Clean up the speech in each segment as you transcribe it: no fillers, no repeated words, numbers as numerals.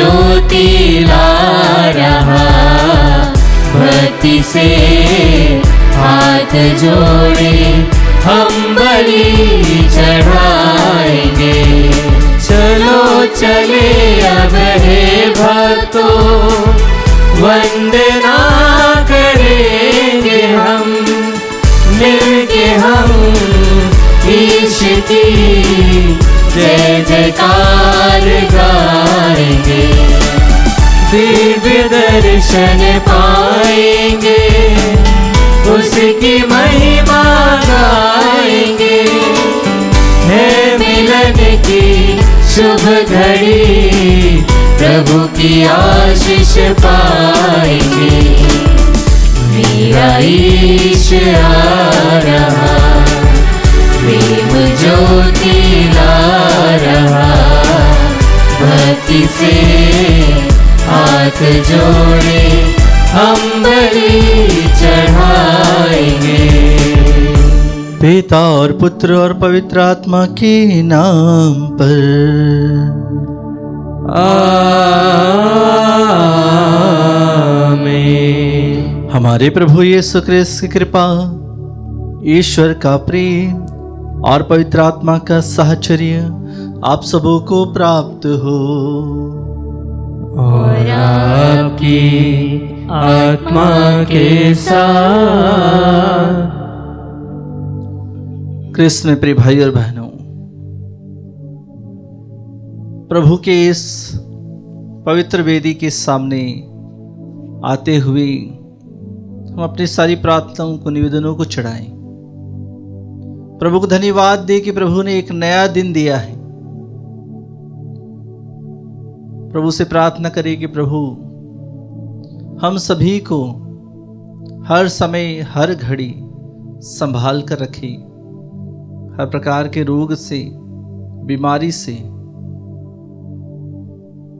ज्योति ला रहा, भक्ति से हाथ जोड़े हम बलि चढ़ाएंगे। चलो चले अब हे भक्तों, वंदना करेंगे हम, मिलके हम ईश की जय जयकार गाएंगे। दिव्य दर्शन पाएंगे, उसकी महिमा गाएंगे। है मिलन की शुभ घड़ी, प्रभु की आशीष पाएंगे। मेरा ईश आ रहा, प्रेम ज्योति ला रहा, भक्ति से हाथ जोड़े हम बलि चढ़ाएंगे। पिता और पुत्र और पवित्र आत्मा के नाम पर आमीन। हमारे प्रभु यीशु ख्रिस्त की कृपा, ईश्वर का प्रेम और पवित्र आत्मा का साहचर्य आप सबों को प्राप्त हो। और आपकी आत्मा के साथ। कृष्ण में प्रिय भाई और बहनों, प्रभु के इस पवित्र वेदी के सामने आते हुए हम अपनी सारी प्रार्थनाओं को, निवेदनों को चढ़ाएं। प्रभु को धन्यवाद दे कि प्रभु ने एक नया दिन दिया है। प्रभु से प्रार्थना करें कि प्रभु हम सभी को हर समय हर घड़ी संभाल कर रखे, हर प्रकार के रोग से, बीमारी से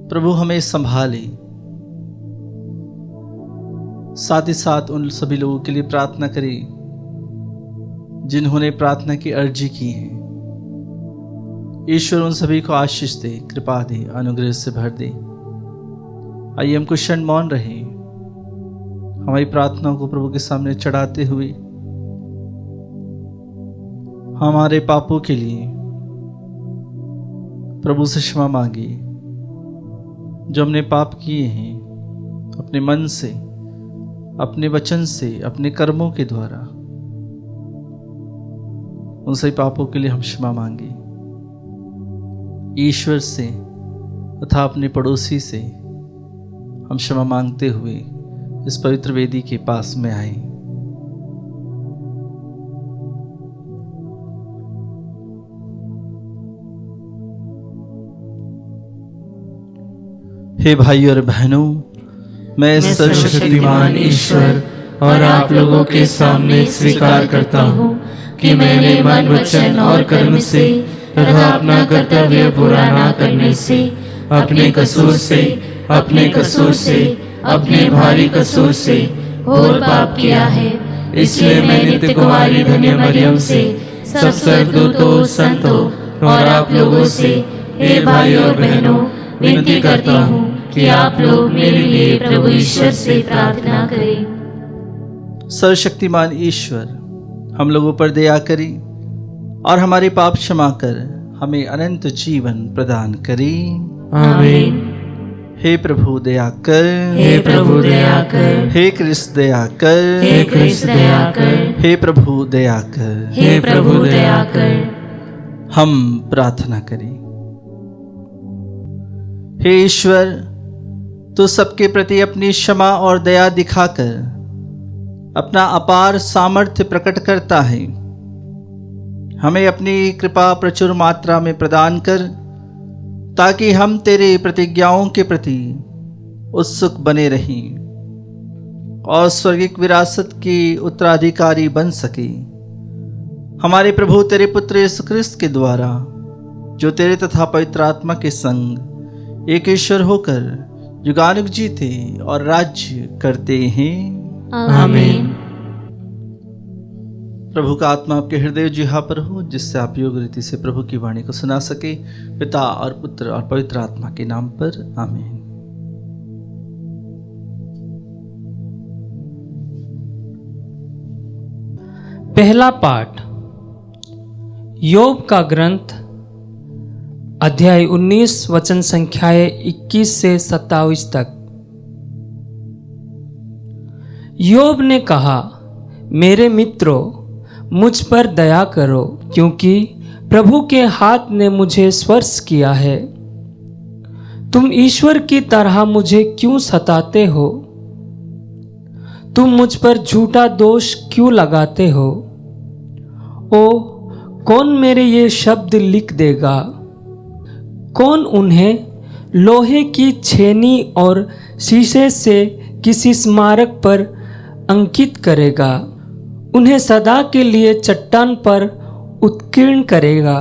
प्रभु हमें संभाले। साथ ही साथ उन सभी लोगों के लिए प्रार्थना करें जिन्होंने प्रार्थना की अर्जी की है। ईश्वर उन सभी को आशीष दे, कृपा दे, अनुग्रह से भर दे। आइए हम कुछ क्षण मौन रहे, हमारी प्रार्थनाओं को प्रभु के सामने चढ़ाते हुए हमारे पापों के लिए प्रभु से क्षमा मांगे। जो हमने पाप किए हैं अपने मन से, अपने वचन से, अपने कर्मों के द्वारा, उन सभी पापों के लिए हम क्षमा मांगे। ईश्वर से तथा अपने पड़ोसी से हम क्षमा मांगते हुए इस पवित्र वेदी के पास में आए। हे भाई और बहनों, मैं सर्वशक्तिमान ईश्वर और आप लोगों के सामने स्वीकार करता हूँ कि मैंने मन, वचन और कर्म से तथा अपना कर्तव्य पूरा न करने से, अपने कसूर से, अपने भारी कसूर से घोर पाप किया है। इसलिए मैं नित्य कुमारी धन्य मरियम से, सब स्वर्गदूतों, संतों और आप लोगों से, हे भाई और बहनों, विनती करता हूँ कि आप लोग मेरे लिए प्रभु ईश्वर से प्रार्थना करें। सर्वशक्तिमान ईश्वर हम लोगों पर दया करें और हमारे पाप क्षमा कर हमें अनंत जीवन प्रदान करें। आमीन। हे प्रभु दया कर, हे प्रभु दया कर, हे कृष्ण दया कर, हे कृष्ण दया कर, हे प्रभु दया कर, हे प्रभु दया कर। हम प्रार्थना करें। हे ईश्वर, तो सबके प्रति अपनी क्षमा और दया दिखाकर अपना अपार सामर्थ्य प्रकट करता है। हमें अपनी कृपा प्रचुर मात्रा में प्रदान कर, ताकि हम तेरे प्रतिज्ञाओं के प्रति उत्सुक बने रहें और स्वर्गिक विरासत के उत्तराधिकारी बन सके। हमारे प्रभु तेरे पुत्र यीशु ख्रिस्त के द्वारा, जो तेरे तथा पवित्र आत्मा के संग एक ईश्वर होकर युगानुग जीते और राज्य करते हैं। आमीन। प्रभु का आत्मा आपके हृदय जिहा पर हो, जिससे आप योग्य रीति से प्रभु की वाणी को सुना सके। पिता और पुत्र और पवित्र आत्मा के नाम पर आमीन। पहला पाठ योब का ग्रंथ अध्याय 19 वचन संख्याएं 21 से 27 तक। योब ने कहा, मेरे मित्रों, मुझ पर दया करो, क्योंकि प्रभु के हाथ ने मुझे स्पर्श किया है। तुम ईश्वर की तरह मुझे क्यों सताते हो? तुम मुझ पर झूठा दोष क्यों लगाते हो? ओ, कौन मेरे ये शब्द लिख देगा? कौन उन्हें लोहे की छेनी और शीशे से किसी स्मारक पर अंकित करेगा? उन्हें सदा के लिए चट्टान पर उत्कीर्ण करेगा।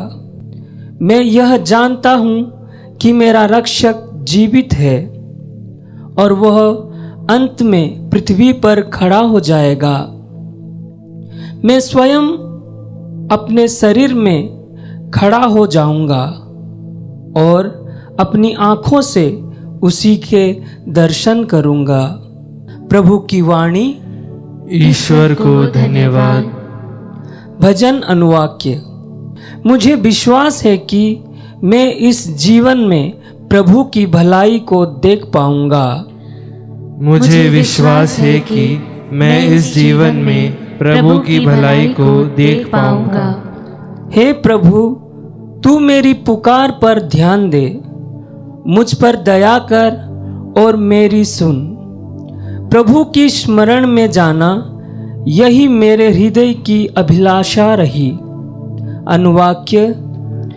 मैं यह जानता हूं कि मेरा रक्षक जीवित है और वह अंत में पृथ्वी पर खड़ा हो जाएगा। मैं स्वयं अपने शरीर में खड़ा हो जाऊंगा और अपनी आंखों से उसी के दर्शन करूंगा। प्रभु की वाणी। ईश्वर को धन्यवाद। भजन अनुवाक्य। मुझे विश्वास है कि मैं इस जीवन में प्रभु की भलाई को देख पाऊंगा। मुझे विश्वास है कि मैं इस जीवन में प्रभु की भलाई को देख पाऊंगा। हे प्रभु, तू मेरी पुकार पर ध्यान दे, मुझ पर दया कर और मेरी सुन। प्रभु की स्मरण में जाना, यही मेरे हृदय की अभिलाषा रही। अनुवाक्य।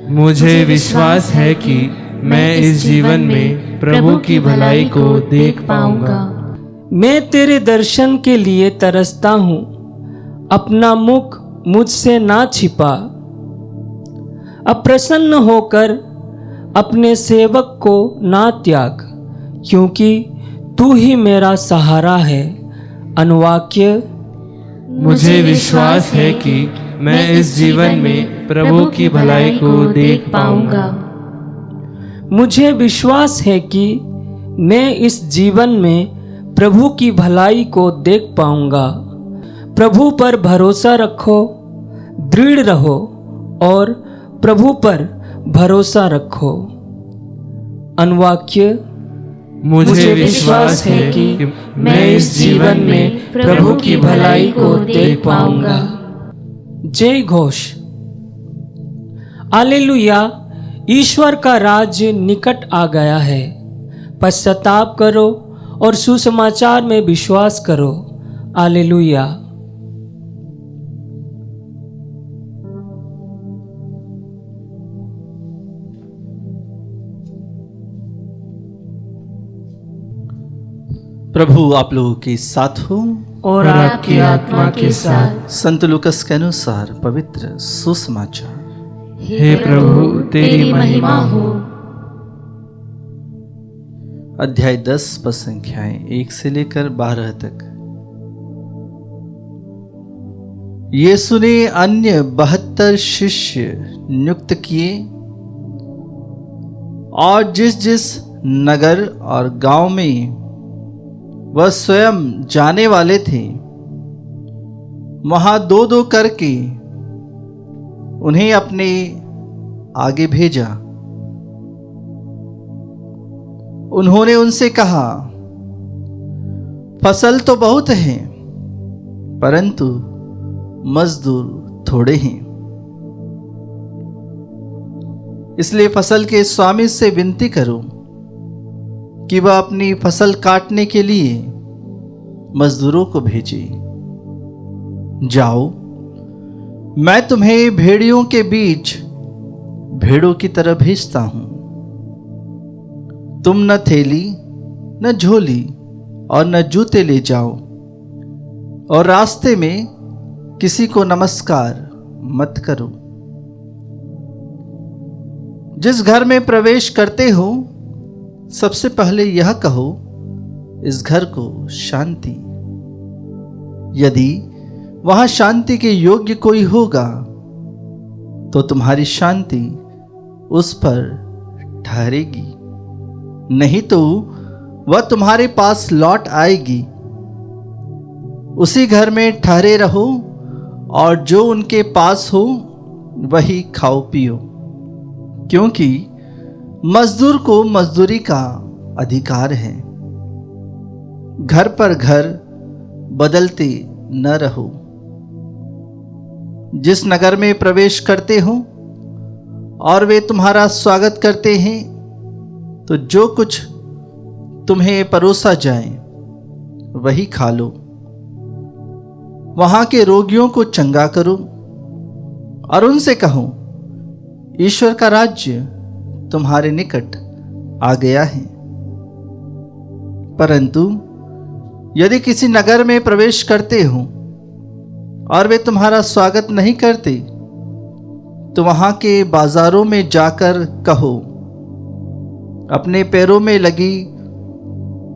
मुझे विश्वास है कि मैं इस जीवन में प्रभु की भलाई को देख पाऊंगा। मैं तेरे दर्शन के लिए तरसता हूँ, अपना मुख मुझसे ना छिपा। अप्रसन्न होकर अपने सेवक को ना त्याग, क्योंकि तू ही मेरा सहारा है। अनुवाक्य। मुझे विश्वास है कि मैं इस जीवन में प्रभु की भलाई को देख पाऊंगा। मुझे विश्वास है कि मैं इस जीवन में प्रभु की भलाई को देख पाऊंगा। प्रभु पर भरोसा रखो, दृढ़ रहो और प्रभु पर भरोसा रखो। अनुवाक्य। मुझे विश्वास है कि मैं इस जीवन में प्रभु की भलाई को देख पाऊंगा। जय घोष। हालेलुया। ईश्वर का राज्य निकट आ गया है। पश्चाताप करो और सुसमाचार में विश्वास करो। हालेलुया। प्रभु आप लोगों के साथ हो और आपकी आत्मा के साथ। संत लूकस के अनुसार पवित्र सुसमाचार। हे प्रभु, तेरी महिमा हो। अध्याय 10 पद संख्याएं 1 से लेकर 12 तक। यीशु ने अन्य 72 शिष्य नियुक्त किए और जिस जिस नगर और गांव में वह स्वयं जाने वाले थे, वहां 2-2 करके उन्हें अपने आगे भेजा। उन्होंने उनसे कहा, फसल तो बहुत है, परंतु मजदूर थोड़े हैं। इसलिए फसल के स्वामी से विनती करो कि वह अपनी फसल काटने के लिए मजदूरों को भेजे। जाओ, मैं तुम्हें भेड़ियों के बीच भेड़ों की तरह भेजता हूं। तुम न थैली, न झोली और न जूते ले जाओ, और रास्ते में किसी को नमस्कार मत करो। जिस घर में प्रवेश करते हो, सबसे पहले यह कहो, इस घर को शांति। यदि वहां शांति के योग्य कोई होगा, तो तुम्हारी शांति उस पर ठहरेगी, नहीं तो वह तुम्हारे पास लौट आएगी। उसी घर में ठहरे रहो और जो उनके पास हो वही खाओ पियो, क्योंकि मजदूर को मजदूरी का अधिकार है। घर पर घर बदलते न रहो। जिस नगर में प्रवेश करते हो और वे तुम्हारा स्वागत करते हैं, तो जो कुछ तुम्हें परोसा जाए वही खा लो। वहां के रोगियों को चंगा करो और उनसे कहो, ईश्वर का राज्य तुम्हारे निकट आ गया है। परंतु यदि किसी नगर में प्रवेश करते हो और वे तुम्हारा स्वागत नहीं करते, तो वहां के बाजारों में जाकर कहो, अपने पैरों में लगी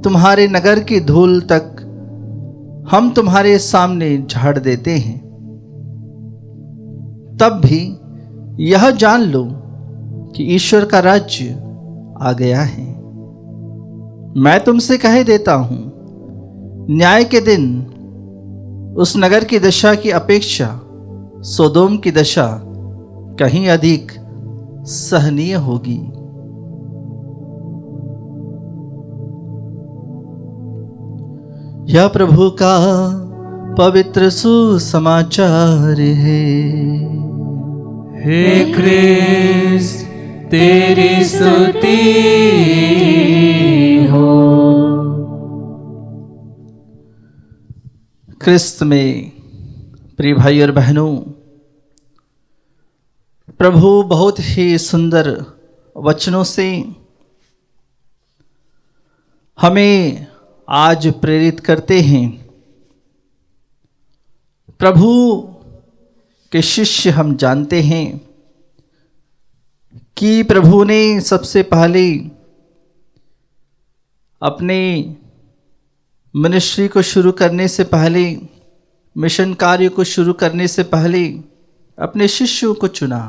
तुम्हारे नगर की धूल तक हम तुम्हारे सामने झाड़ देते हैं। तब भी यह जान लो कि ईश्वर का राज्य आ गया है। मैं तुमसे कह देता हूं, न्याय के दिन उस नगर की दशा की अपेक्षा सोदोम की दशा कहीं अधिक सहनीय होगी। यह प्रभु का पवित्र सुसमाचार है। हे क्रिस्त तेरी स्तुति हो। क्रिस्त में प्रिय भाई और बहनों, प्रभु बहुत ही सुंदर वचनों से हमें आज प्रेरित करते हैं। प्रभु के शिष्य हम जानते हैं कि प्रभु ने सबसे पहले अपने मिनिस्ट्री को शुरू करने से पहले, मिशन कार्य को शुरू करने से पहले अपने शिष्यों को चुना।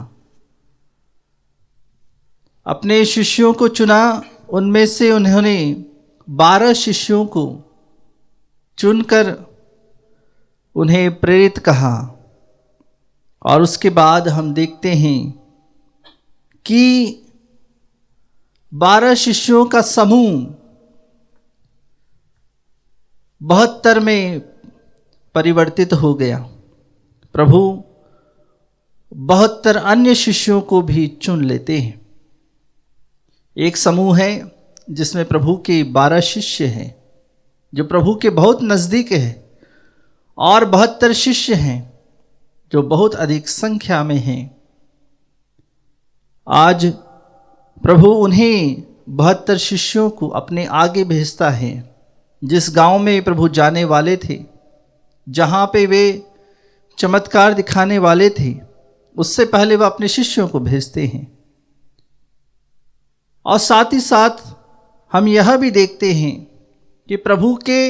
अपने शिष्यों को चुना, उनमें से उन्होंने 12 शिष्यों को चुनकर उन्हें प्रेरित कहा। और उसके बाद हम देखते हैं कि 12 शिष्यों का समूह 72 में परिवर्तित हो गया। प्रभु 72 अन्य शिष्यों को भी चुन लेते हैं। एक समूह है जिसमें प्रभु के 12 शिष्य हैं, जो प्रभु के बहुत नज़दीक है, और 72 शिष्य हैं जो बहुत अधिक संख्या में हैं। आज प्रभु उन्हें 72 शिष्यों को अपने आगे भेजता है। जिस गांव में प्रभु जाने वाले थे, जहां पे वे चमत्कार दिखाने वाले थे, उससे पहले वह अपने शिष्यों को भेजते हैं। और साथ ही साथ हम यह भी देखते हैं कि प्रभु के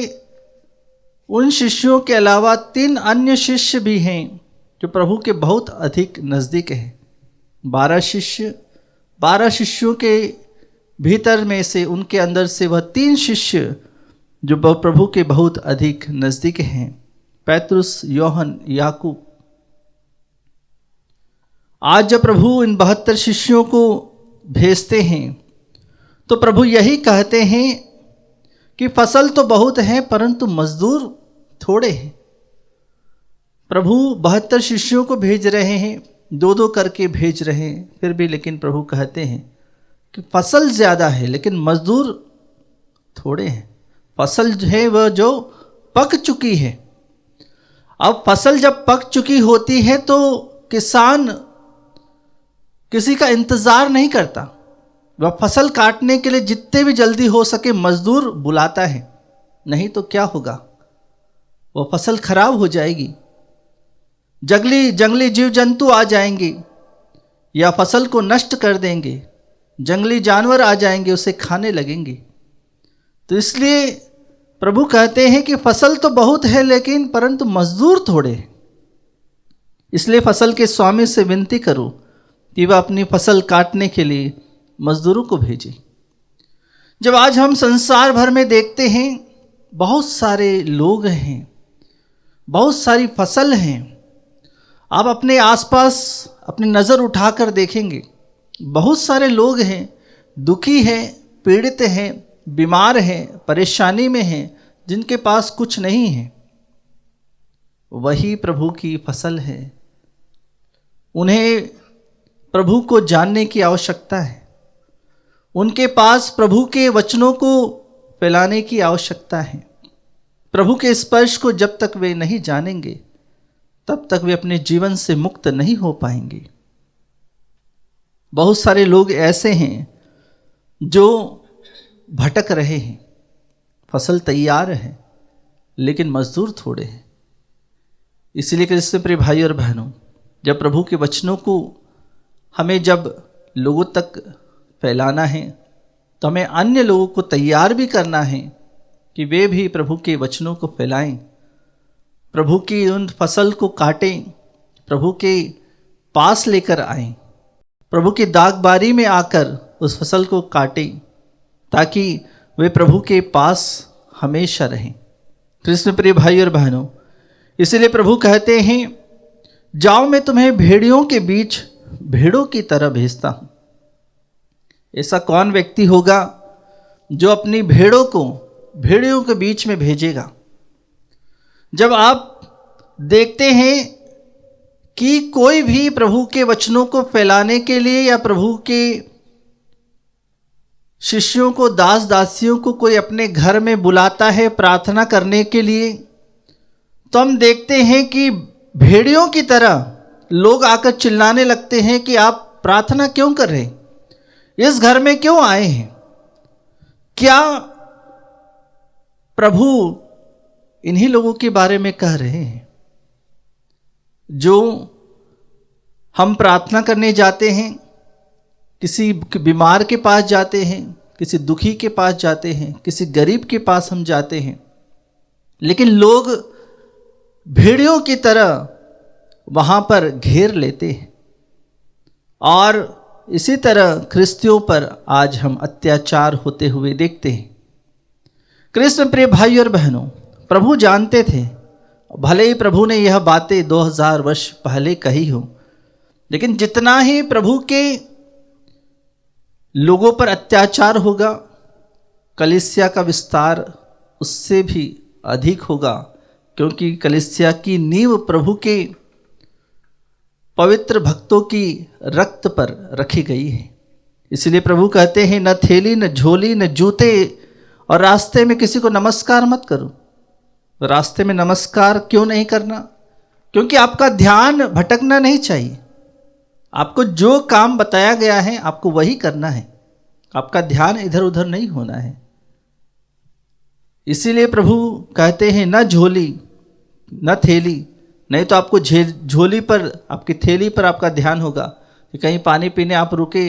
उन शिष्यों के अलावा 3 अन्य शिष्य भी हैं जो प्रभु के बहुत अधिक नज़दीक हैं। 12 शिष्यों के भीतर में से, उनके अंदर से वह 3 शिष्य जो प्रभु के बहुत अधिक नज़दीक हैं, पैतरुस, योहन, याकूब। आज जब प्रभु इन 72 शिष्यों को भेजते हैं, तो प्रभु यही कहते हैं कि फसल तो बहुत है परंतु मजदूर थोड़े हैं। प्रभु 72 शिष्यों को भेज रहे हैं, 2-2 करके भेज रहे हैं, फिर भी लेकिन प्रभु कहते हैं कि फसल ज़्यादा है लेकिन मजदूर थोड़े हैं। फसल जो है वह जो पक चुकी है। अब फसल जब पक चुकी होती है तो किसान किसी का इंतज़ार नहीं करता। वह फसल काटने के लिए जितने भी जल्दी हो सके मजदूर बुलाता है, नहीं तो क्या होगा, वह फसल खराब हो जाएगी। जंगली जीव जंतु आ जाएंगे या फसल को नष्ट कर देंगे, जंगली जानवर आ जाएंगे, उसे खाने लगेंगे। तो इसलिए प्रभु कहते हैं कि फसल तो बहुत है लेकिन परंतु मजदूर थोड़े हैं। इसलिए फसल के स्वामी से विनती करो कि वह अपनी फसल काटने के लिए मजदूरों को भेजे। जब आज हम संसार भर में देखते हैं, बहुत सारे लोग हैं, बहुत सारी फसल हैं, आप अपने आसपास अपनी नज़र उठाकर देखेंगे, बहुत सारे लोग हैं, दुखी हैं, पीड़ित हैं, बीमार हैं, परेशानी में हैं, जिनके पास कुछ नहीं है। वही प्रभु की फसल है। उन्हें प्रभु को जानने की आवश्यकता है। उनके पास प्रभु के वचनों को फैलाने की आवश्यकता है। प्रभु के स्पर्श को जब तक वे नहीं जानेंगे, तब तक वे अपने जीवन से मुक्त नहीं हो पाएंगे। बहुत सारे लोग ऐसे हैं जो भटक रहे हैं, फसल तैयार है लेकिन मजदूर थोड़े हैं। इसलिए क्रिस्तीय प्रिय भाई और बहनों, जब प्रभु के वचनों को हमें जब लोगों तक फैलाना है, तो हमें अन्य लोगों को तैयार भी करना है कि वे भी प्रभु के वचनों को फैलाएं, प्रभु की उन फसल को काटें, प्रभु के पास लेकर आएं, प्रभु की दागबारी में आकर उस फसल को काटें, ताकि वे प्रभु के पास हमेशा रहें। कृष्ण प्रिय भाई और बहनों, इसलिए प्रभु कहते हैं, जाओ मैं तुम्हें भेड़ियों के बीच भेड़ों की तरह भेजता हूं। ऐसा कौन व्यक्ति होगा जो अपनी भेड़ों को भेड़ियों के बीच में भेजेगा? जब आप देखते हैं कि कोई भी प्रभु के वचनों को फैलाने के लिए या प्रभु के शिष्यों को, दास दासियों को कोई अपने घर में बुलाता है प्रार्थना करने के लिए, तो हम देखते हैं कि भेड़ियों की तरह लोग आकर चिल्लाने लगते हैं कि आप प्रार्थना क्यों कर रहे हैं, इस घर में क्यों आए हैं? क्या प्रभु इन्हीं लोगों के बारे में कह रहे हैं जो हम प्रार्थना करने जाते हैं, किसी बीमार के पास जाते हैं, किसी दुखी के पास जाते हैं, किसी गरीब के पास हम जाते हैं, लेकिन लोग भेड़ियों की तरह वहां पर घेर लेते हैं। और इसी तरह ख्रिस्तियों पर आज हम अत्याचार होते हुए देखते हैं। कृष्ण प्रिय भाई और बहनों, प्रभु जानते थे, भले ही प्रभु ने यह बातें 2000 वर्ष पहले कही हो, लेकिन जितना ही प्रभु के लोगों पर अत्याचार होगा, कलीसिया का विस्तार उससे भी अधिक होगा, क्योंकि कलीसिया की नींव प्रभु के पवित्र भक्तों की रक्त पर रखी गई है। इसलिए प्रभु कहते हैं, न थैली, न झोली, न जूते, और रास्ते में किसी को नमस्कार मत करो। रास्ते में नमस्कार क्यों नहीं करना? क्योंकि आपका ध्यान भटकना नहीं चाहिए। आपको जो काम बताया गया है आपको वही करना है, आपका ध्यान इधर उधर नहीं होना है। इसीलिए प्रभु कहते हैं, न झोली न थैली, नहीं तो आपको झोली पर, आपकी थैली पर आपका ध्यान होगा कि कहीं पानी पीने आप रुके,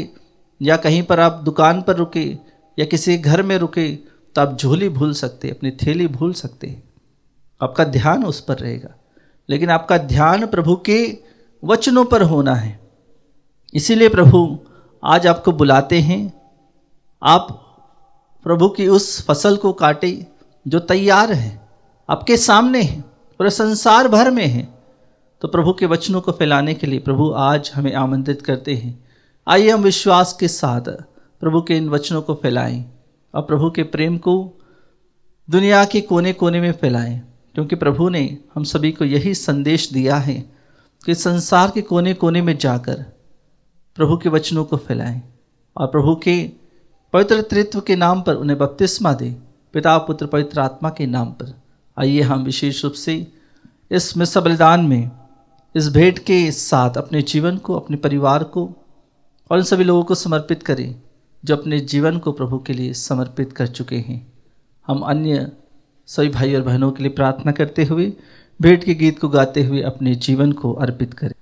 या कहीं पर आप दुकान पर रुके, या किसी घर में रुके, तो आप झोली भूल सकते, अपनी थैली भूल सकते हैं। आपका ध्यान उस पर रहेगा, लेकिन आपका ध्यान प्रभु के वचनों पर होना है। इसीलिए प्रभु आज आपको बुलाते हैं, आप प्रभु की उस फसल को काटे जो तैयार है, आपके सामने है, पूरे संसार भर में है। तो प्रभु के वचनों को फैलाने के लिए प्रभु आज हमें आमंत्रित करते हैं। आइए हम विश्वास के साथ प्रभु के इन वचनों को फैलाएं और प्रभु के प्रेम को दुनिया के कोने कोने में फैलाएं, क्योंकि प्रभु ने हम सभी को यही संदेश दिया है कि संसार के कोने कोने में जाकर प्रभु के वचनों को फैलाएं और प्रभु के पवित्र त्रित्व के नाम पर उन्हें बपतिस्मा दें, पिता पुत्र पवित्र आत्मा के नाम पर। आइए हम विशेष रूप से इस मिस्सा बलिदान में, इस भेंट के साथ अपने जीवन को, अपने परिवार को और उन सभी लोगों को समर्पित करें जो अपने जीवन को प्रभु के लिए समर्पित कर चुके हैं। हम अन्य सभी भाई और बहनों के लिए प्रार्थना करते हुए भेंट के गीत को गाते हुए अपने जीवन को अर्पित करें।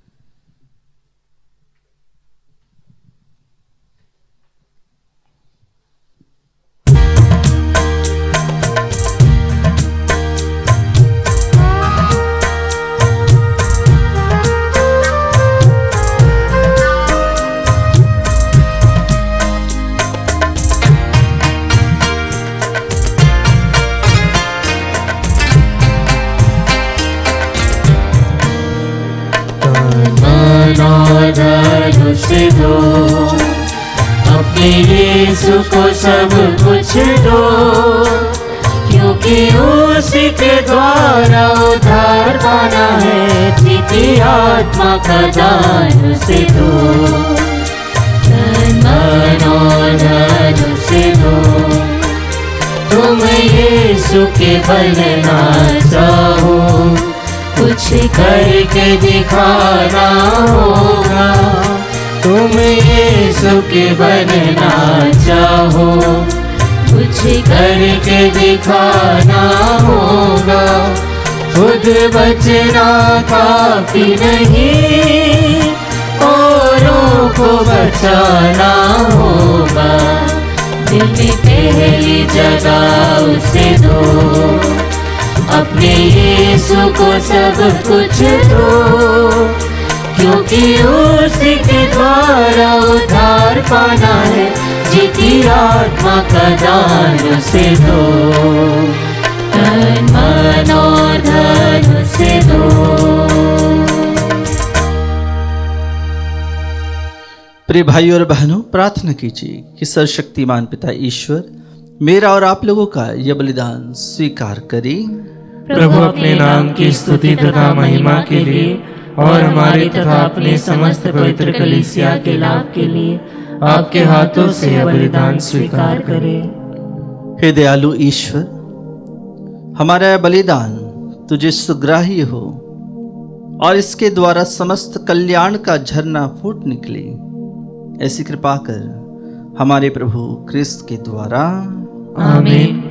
से दो, अपने यीशु को सब कुछ दो, क्योंकि उसी के द्वारा उद्धार पाना है। जीती आत्मा का दान उसे दो, तन मन और धन उसे दो। तुम यीशु के बनना चाहो, कुछ करके दिखाना होगा। तुम यीशु के बनना चाहो, कुछ करके दिखाना होगा। खुद बचना काफी नहीं, औरों को बचाना होगा। दिल में पहली जगह उसे दो, अपने यीशु को सब कुछ दो, क्योंकि उसी के द्वारा उद्धार पाना है। जीती आत्मा का दान उसे दो, तन मन और धन उसे दो। प्रिय भाइयों और बहनों, प्रार्थना कीजिए कि सर्वशक्तिमान पिता ईश्वर मेरा और आप लोगों का यह बलिदान स्वीकार करे। प्रभु अपने नाम की स्तुति तथा महिमा के लिए और हमारे तथा अपने समस्त पवित्र कलीसिया के लाभ के लिए आपके हाथों से यह बलिदान स्वीकार करे। हे दयालु ईश्वर, हमारा यह बलिदान तुझे सुग्राह्य हो और इसके द्वारा समस्त कल्याण का झरना फूट निकले, ऐसी कृपा कर हमारे प्रभु क्रिस्त के द्वारा। आमीन।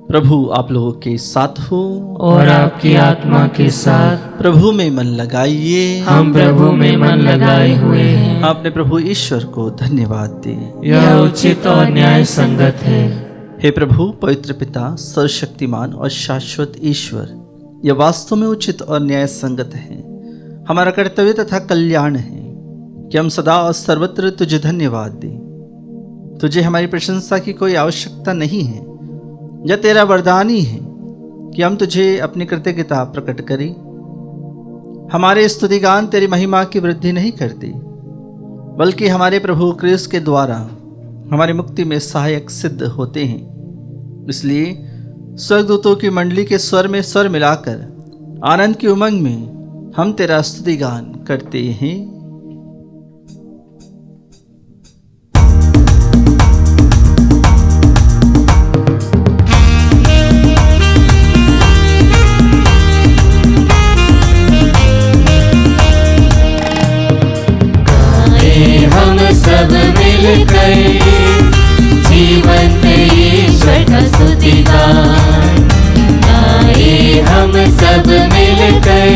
प्रभु आप लोगों के साथ हो और आपकी आत्मा के साथ। प्रभु में मन लगाइए। हम प्रभु में मन लगाए हुए हैं। आपने प्रभु ईश्वर को धन्यवाद दे। यह उचित और न्याय संगत है। हे प्रभु पवित्र पिता, सर्वशक्तिमान और शाश्वत ईश्वर, यह वास्तव में उचित और न्याय संगत है। हमारा कर्तव्य तथा कल्याण है कि हम सदा और सर्वत्र तुझे धन्यवाद दें। तुझे हमारी प्रशंसा की कोई आवश्यकता नहीं है। यह तेरा वरदान ही है कि हम तुझे अपनी कृतज्ञता प्रकट करें। हमारे स्तुतिगान तेरी महिमा की वृद्धि नहीं करते, बल्कि हमारे प्रभु क्रिस्त के द्वारा हमारी मुक्ति में सहायक सिद्ध होते हैं। इसलिए स्वर्गदूतों की मंडली के स्वर में स्वर मिलाकर आनंद की उमंग में हम तेरा स्तुतिगान करते हैं। सब मिलकर जीवन ईश्वर का स्तुतिगान गाए। हम सब मिलकर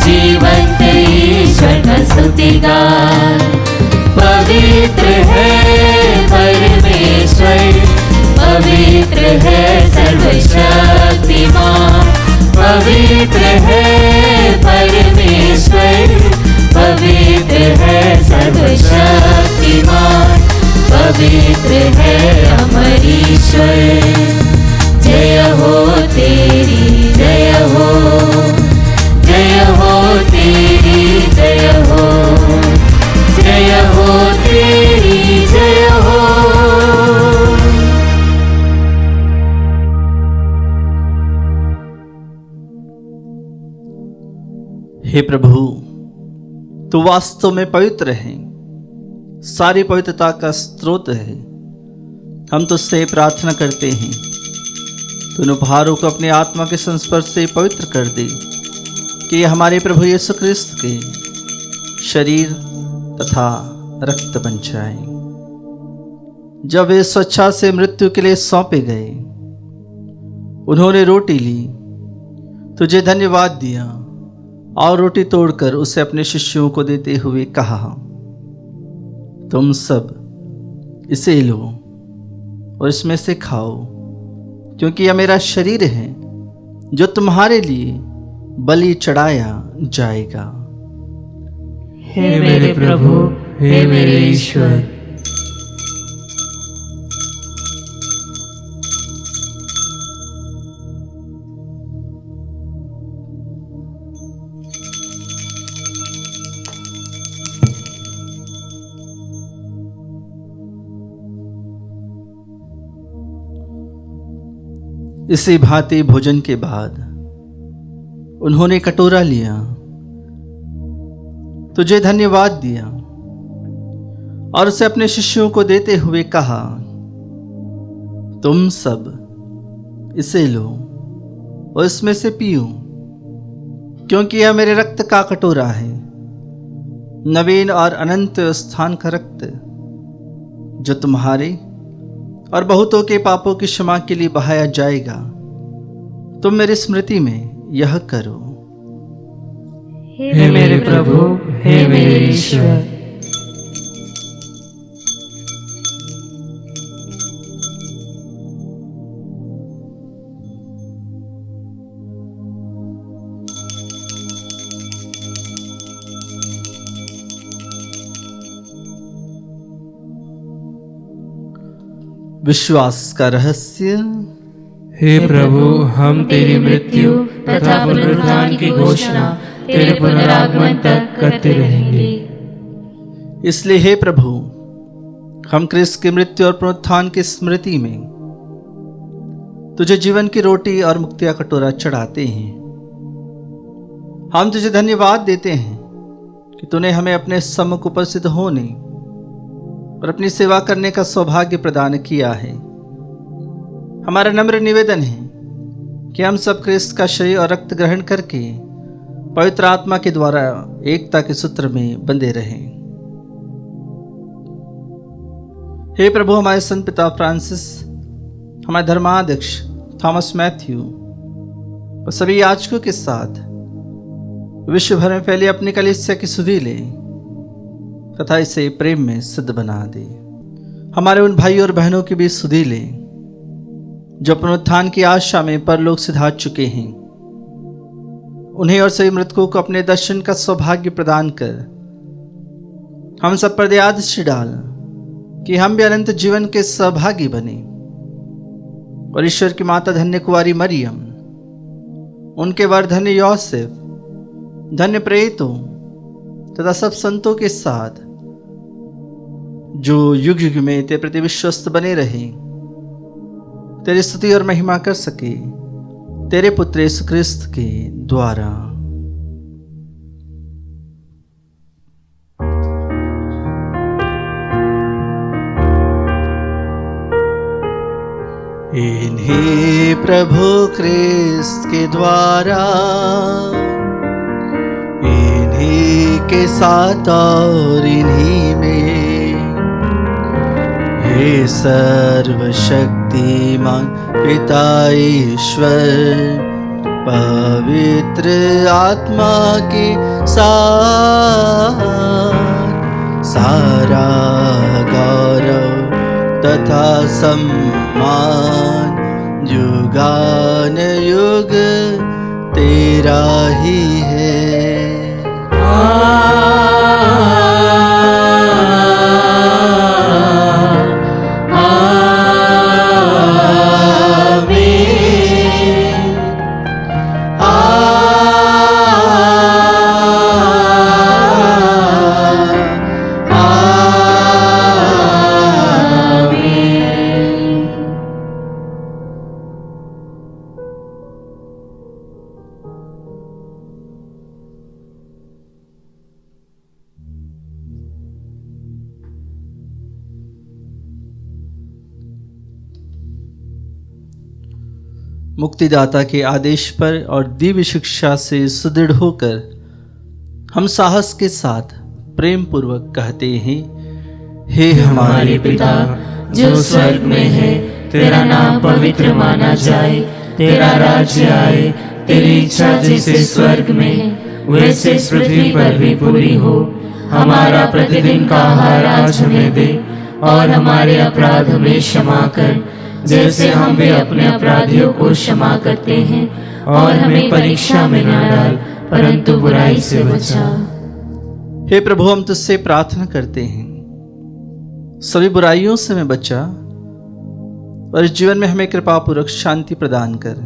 जीवन ईश्वर का स्तुतिगान। पवित्र है परमेश्वर, पवित्र है सर्वशक्तिमान, पवित्र है परमेश्वर, पवित्र है सर्वशक्तिमान, पवित्र है अमर ईश्वर। जय हो तेरी जय हो, जय हो तेरी जय हो, जय हो तेरी जय हो। हे प्रभु, तू वास्तव में पवित्र है, सारी पवित्रता का स्रोत है। हम तुझसे प्रार्थना करते हैं, तू इन उपहारों को अपने आत्मा के संस्पर्श से पवित्र कर दे, कि हमारे प्रभु यीशु क्रिस्त के शरीर तथा रक्त बन जाए। जब वे स्वेच्छा से मृत्यु के लिए सौंपे गए, उन्होंने रोटी ली, तुझे धन्यवाद दिया और रोटी तोड़कर उसे अपने शिष्यों को देते हुए कहा, तुम सब इसे लो और इसमें से खाओ, क्योंकि यह मेरा शरीर है जो तुम्हारे लिए बलि चढ़ाया जाएगा। हे मेरे प्रभु, हे मेरे ईश्वर। इसी भांति भोजन के बाद उन्होंने कटोरा लिया, तुझे धन्यवाद दिया और उसे अपने शिष्यों को देते हुए कहा, तुम सब इसे लो और इसमें से पियो, क्योंकि यह मेरे रक्त का कटोरा है, नवीन और अनंत स्थान का रक्त, जो तुम्हारे और बहुतों के पापों की क्षमा के लिए बहाया जाएगा। तुम मेरी स्मृति में यह करो। हे मेरे प्रभु, हे मेरे ईश्वर। विश्वास का रहस्य। हे प्रभु, हम तेरी मृत्यु तथा पुनरुत्थान की घोषणा तेरे पुनरागमन तक करते रहेंगे। इसलिए हे प्रभु, हम क्रिस्त की मृत्यु और पुनरुत्थान की स्मृति में तुझे जीवन की रोटी और मुक्ति का कटोरा चढ़ाते हैं। हम तुझे धन्यवाद देते हैं कि तूने हमें अपने सम्मुख उपस्थित होने और अपनी सेवा करने का सौभाग्य प्रदान किया है। हमारा नम्र निवेदन है कि हम सब क्रिस्त का शरीर और रक्त ग्रहण करके पवित्र आत्मा के द्वारा एकता के सूत्र में बंधे रहें। हे प्रभु, हमारे संत पिता फ्रांसिस, हमारे धर्माध्यक्ष थॉमस मैथ्यू और सभी याजकों के साथ विश्व भर में फैली अपनी कलीसिया की सुधि ले तथा इसे प्रेम में सिद्ध बना दे। हमारे उन भाइयों और बहनों की भी सुधि ले जो पुनरुत्थान की आशा में परलोक सिधार चुके हैं। उन्हें और सभी मृतकों को अपने दर्शन का सौभाग्य प्रदान कर हम सब पर दया दृष्टि डाल कि हम भी अनंत जीवन के सहभागी बने और ईश्वर की माता धन्य कुंवारी मरियम, उनके वर धन्य यौसेफ, धन्य प्रेरितों तथा सब संतों के साथ जो युग युग में तेरे प्रति विश्वस्त बने रहे, तेरी स्तुति और महिमा कर सके, तेरे पुत्र यीशु क्रिस्त के द्वारा। इन्हीं प्रभु क्रिस्त के द्वारा, इन्हीं के साथ और इन्हीं में, हे सर्वशक्तिमान पिता ईश्वर, पवित्र आत्मा के साथ सारा गौरव तथा सम्मान युगान युग तेरा ही है। मुक्तिदाता के आदेश पर और दिव्य शिक्षा से सुदृढ़ होकर हम साहस के साथ प्रेम पूर्वक कहते हैं, हे हमारे पिता जो स्वर्ग में है, तेरा नाम पवित्र माना जाए, तेरा राज्य आए, तेरी इच्छा जैसे स्वर्ग में है वैसे इस पृथ्वी पर भी पूरी हो। हमारा प्रतिदिन का आहार आज हमें दे और हमारे अपराध हमें क्षमा कर जैसे हम भी अपने अपराधियों को क्षमा करते हैं, और हमें परीक्षा में न डाल परंतु बुराई से बचा। हे प्रभु, हम तुझसे प्रार्थना करते हैं, सभी बुराइयों से हमें बचा और इस जीवन में हमें कृपा पूर्वक शांति प्रदान कर।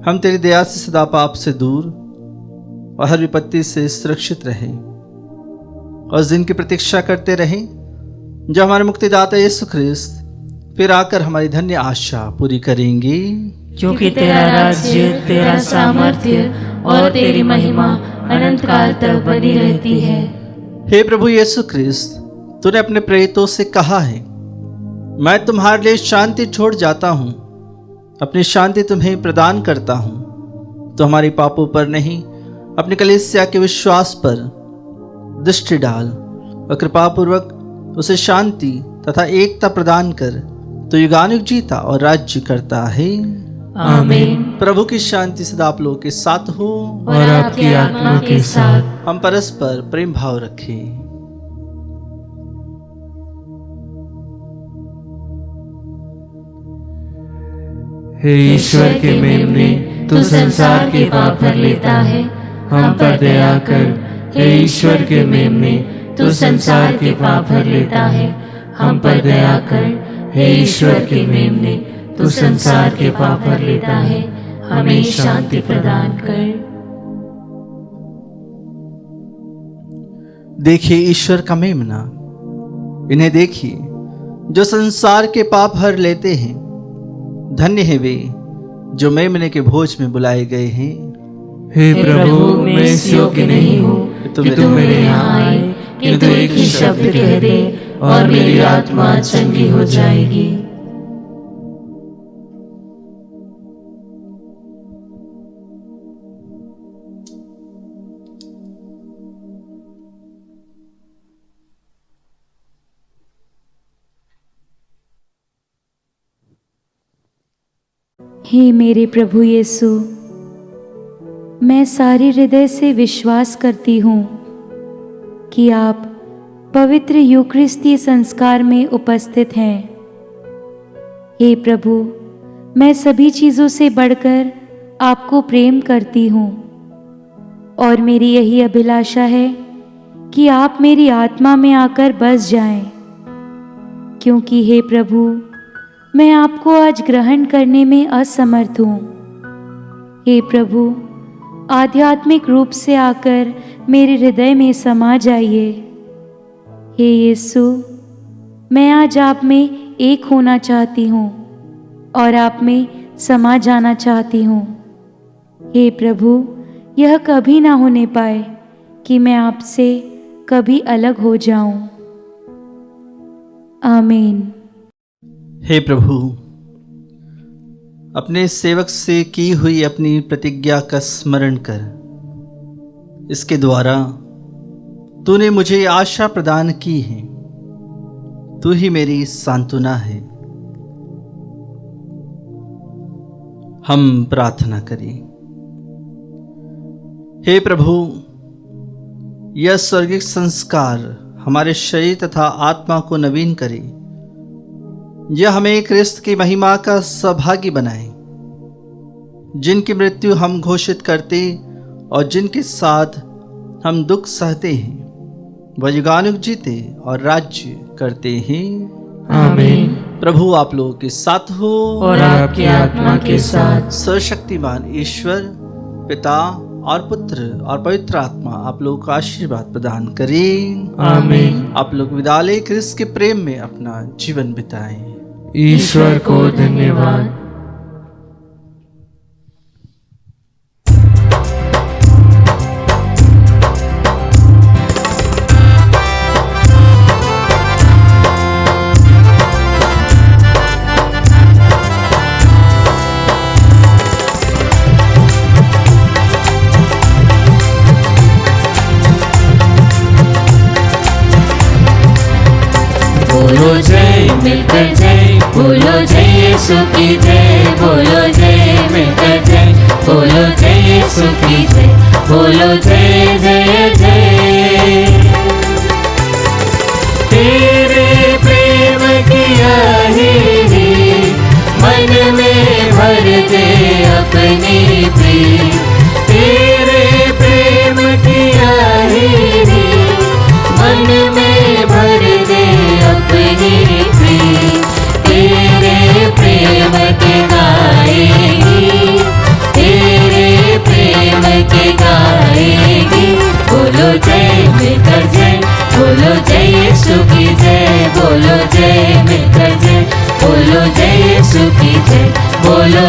हम तेरी दया से सदा पाप से दूर और हर विपत्ति से सुरक्षित रहें और उस दिन की प्रतीक्षा करते रहें जो हमारे मुक्तिदाता यीशु ख्रिस्त फिर आकर हमारी धन्य आशा पूरी करेंगी। क्योंकि तेरा राज्य, तेरा सामर्थ्य और तेरी महिमा अनंत काल तक बनी रहती है। हे प्रभु यीशु ख्रिस्त, तूने अपने प्रेरितों से कहा है, मैं तुम्हारे लिए शांति छोड़ जाता हूँ, अपनी शांति तुम्हें प्रदान करता हूँ। तो हमारे पापों पर नहीं, अपनी कलीसिया के विश्वास पर दृष्टि डाल और कृपापूर्वक उसे शांति तथा एकता प्रदान कर। तो युगानुग जीता और राज्य करता है। आमीन। प्रभु की शांति सदा आप लोगों के साथ हो और आपकी आत्मा के साथ। हम परस्पर प्रेम भाव रखें। हे ईश्वर के मेमने, तू संसार के पाप भर लेता है, हम पर दया कर। हे ईश्वर के मेमने, तू संसार के पाप भर लेता है, हम पर दया कर। हे ईश्वर के मेमने, तू संसार के पाप भर लेता है, हमें शांति प्रदान कर। देखिए ईश्वर का मेमना, इन्हें देखिए जो संसार के पाप हर लेते हैं। धन्य है वे जो मेमने के भोज में बुलाए गए हैं। हे प्रभु, मैं इस योग्य नहीं हूँ कि तू मेरे यहाँ आए, किंतु एक ही शब्द कह दे और मेरी आत्मा चंगी हो जाएगी। हे मेरे प्रभु यीशु, मैं सारे हृदय से विश्वास करती हूँ कि आप पवित्र यूकरिस्ती संस्कार में उपस्थित हैं। हे प्रभु, मैं सभी चीज़ों से बढ़कर आपको प्रेम करती हूँ और मेरी यही अभिलाषा है कि आप मेरी आत्मा में आकर बस जाएं, क्योंकि हे प्रभु, मैं आपको आज ग्रहण करने में असमर्थ हूँ। हे प्रभु, आध्यात्मिक रूप से आकर मेरे हृदय में समा जाइए। हे यीशु, मैं आज आप में एक होना चाहती हूँ और आप में समा जाना चाहती हूँ। हे प्रभु, यह कभी ना होने पाए कि मैं आपसे कभी अलग हो जाऊं। आमीन। हे प्रभु, अपने सेवक से की हुई अपनी प्रतिज्ञा का स्मरण कर। इसके द्वारा तूने मुझे आशा प्रदान की है। तू ही मेरी सांत्वना है। हम प्रार्थना करें। हे प्रभु, यह स्वर्गिक संस्कार हमारे शरीर तथा आत्मा को नवीन करे। यह हमें क्रिस्त की महिमा का सहभागी बनाए, जिनकी मृत्यु हम घोषित करते और जिनके साथ हम दुख सहते हैं, वह युगानुग जीते और राज्य करते हैं। आमीन। प्रभु आप लोगों के साथ हो और आपकी आत्मा के साथ। सर्वशक्तिमान ईश्वर पिता और पुत्र और पवित्र आत्मा आप लोगों को आशीर्वाद प्रदान करें। आमीन। आप लोग विदा ले क्रिस्त के प्रेम में अपना जीवन बिताएं। ईश्वर को धन्यवाद। बोलो जय मिलकर जय, बोलो जय यीशु की जय, बोलो जय मिलकर जय, बोलो जय यीशु की जय, बोलो जय जय जय। तेरे प्रेम की आहीरी मन में भर दे अपनी प्रीत। तेरे प्रेम की आहीरी मन में भर दे अपनी प्रीत। तेरे प्रेम के गाएगी, तेरे प्रेम के गाएगी। बोलो जय मिलकर जय, बोलो जय यीशु की जय, बोलो जय मिलकर जय, बोलो बोलो जय यीशु की जय, बोलो